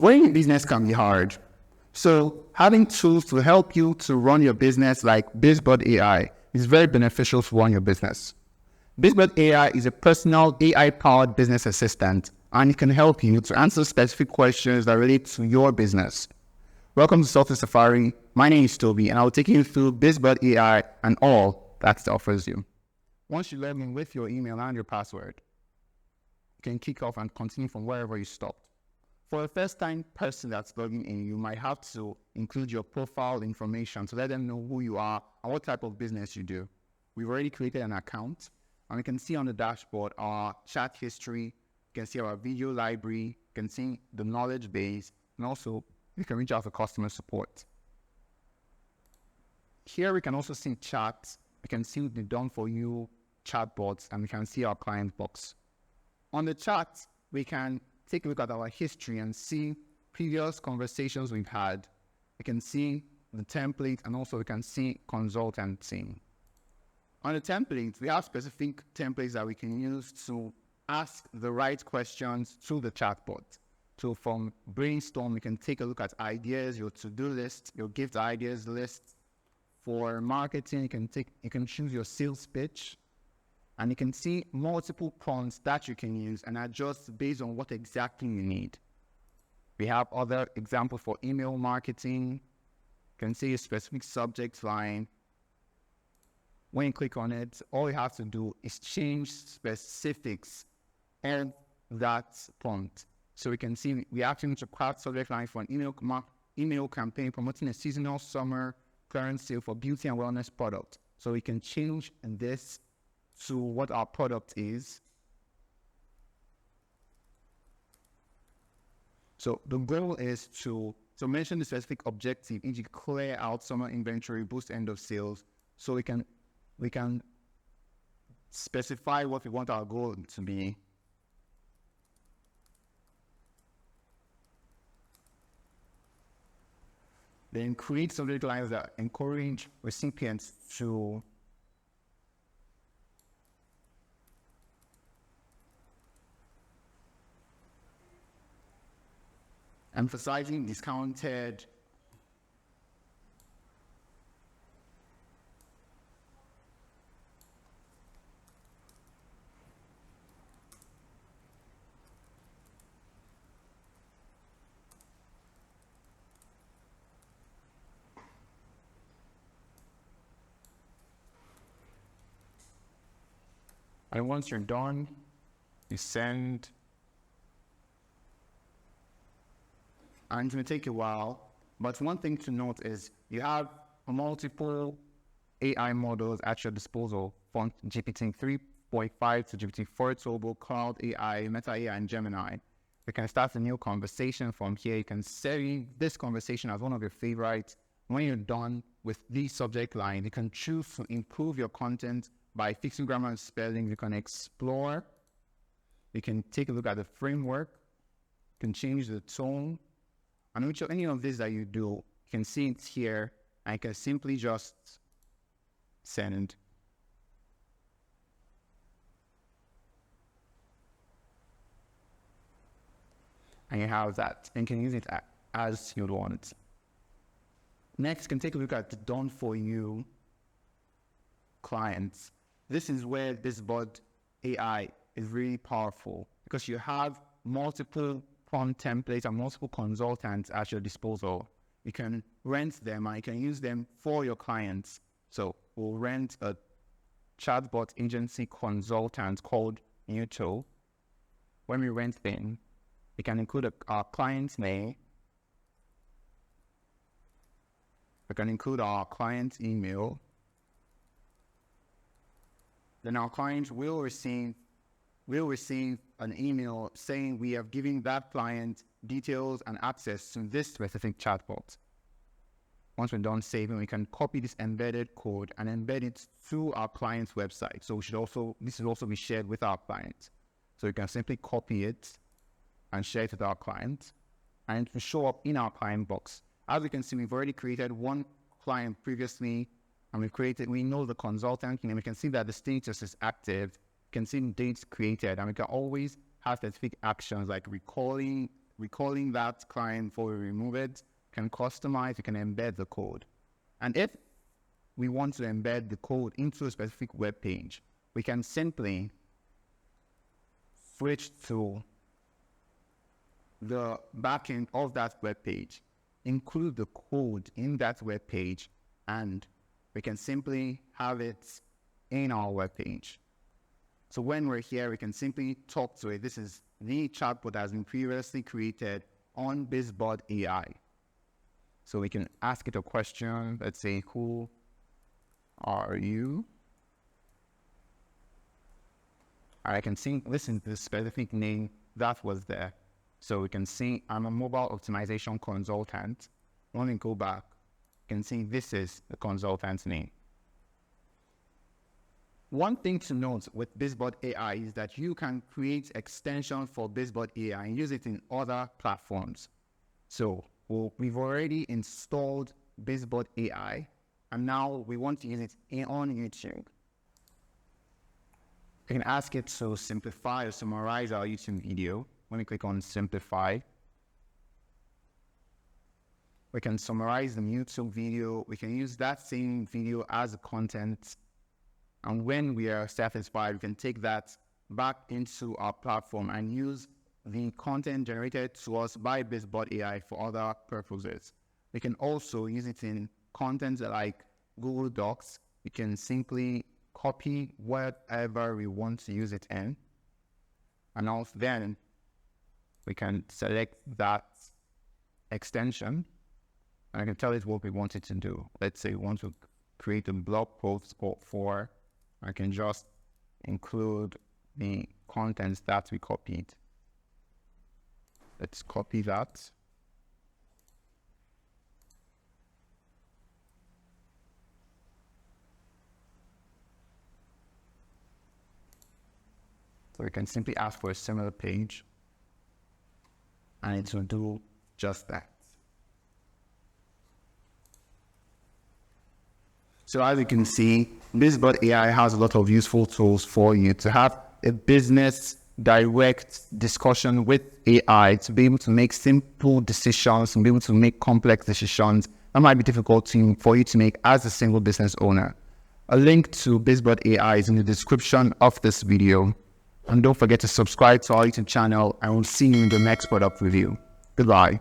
Running a business can be hard. So having tools to help you to run your business like BizBudd AI is very beneficial to run your business. BizBudd AI is a personal AI-powered business assistant, and it can help you to answer specific questions that relate to your business. Welcome to Software Safari. My name is Toby, and I'll take you through BizBudd AI and all that it offers you. Once you log in with your email and your password, you can kick off and continue from wherever you stopped. For a first-time person that's logging in, you might have to include your profile information to let them know who you are and what type of business you do. We've already created an account, and we can see on the dashboard our chat history, you can see our video library, you can see the knowledge base, and also you can reach out to customer support. Here we can also see chats, we can see the done-for-you chatbots, and we can see our client box. On the chat, we can take a look at our history and see previous conversations we've had. We can see the template, and also we can see consultancy. On the templates, we have specific templates that we can use to ask the right questions to the chatbot. So from brainstorm, we can take a look at ideas, your to-do list, your gift ideas list. For marketing, you can choose your sales pitch. And you can see multiple prompts that you can use and adjust based on what exactly you need. We have other examples for email marketing. You can see a specific subject line. When you click on it, all you have to do is change specifics and that prompt. So we can see we actually need to craft subject line for an email campaign promoting a seasonal summer clearance sale for beauty and wellness product. So we can change this to what our product is. So the goal is to mention the specific objective, e.g. clear out summer inventory, boost end of sales. So we can specify what we want our goal to be. Then create subject lines that encourage recipients to emphasizing discounted and once you're done, you send. And it may take a while, but one thing to note is you have multiple AI models at your disposal, from GPT 3.5 to GPT 4 Turbo, Cloud AI, Meta AI, and Gemini. You can start a new conversation from here. You can save this conversation as one of your favorites. When you're done with the subject line, you can choose to improve your content by fixing grammar and spelling. You can explore. You can take a look at the framework. You can change the tone. And which any of this that you do, you can see it here, and you can simply just send. And you have that, and you can use it as you want. Next, you can take a look at the done for you clients. This is where BizBudd AI is really powerful, because you have multiple prompt templates and multiple consultants at your disposal. You can rent them and you can use them for your clients. So we'll rent a chatbot agency consultant called Mutual. When we rent them, we can include our client's name. We can include our client's email. Then our client will receive an email saying we have given that client details and access to this specific chatbot. Once we're done saving, we can copy this embedded code and embed it to our client's website. So this should also be shared with our client. So you can simply copy it and share it with our client, and it will show up in our client box. As you can see, we've already created one client previously, and we know the consultant, and we can see that the status is active. You can see dates created, and we can always have specific actions like recalling recalling that client before we remove it. We can customize, we can embed the code. And if we want to embed the code into a specific web page, we can simply switch to the backend of that web page, include the code in that web page, and we can simply have it in our web page. So when we're here, we can simply talk to it. This is the chatbot that has been previously created on BizBudd AI. So we can ask it a question. Let's say, who are you? I can listen to the specific name that was there. So we can see I'm a mobile optimization consultant. When we go back, you can see this is the consultant's name. One thing to note with BizBudd AI is that you can create extensions for BizBudd AI and use it in other platforms. So we've already installed BizBudd AI, and now we want to use it on YouTube. You can ask it to simplify or summarize our YouTube video. When we click on simplify, we can summarize the YouTube video. We can use that same video as content. And when we are satisfied, we can take that back into our platform and use the content generated to us by BizBudd AI for other purposes. We can also use it in content like Google Docs. We can simply copy whatever we want to use it in. And also then we can select that extension and I can tell it what we want it to do. Let's say we want to create a blog post for, I can just include the contents that we copied. Let's copy that. So we can simply ask for a similar page and it will do just that. So as you can see, BizBudd AI has a lot of useful tools for you to have a business direct discussion with AI, to be able to make simple decisions and be able to make complex decisions that might be difficult for you to make as a single business owner. A link to BizBudd AI is in the description of this video. And don't forget to subscribe to our YouTube channel, and we'll see you in the next product review. Goodbye.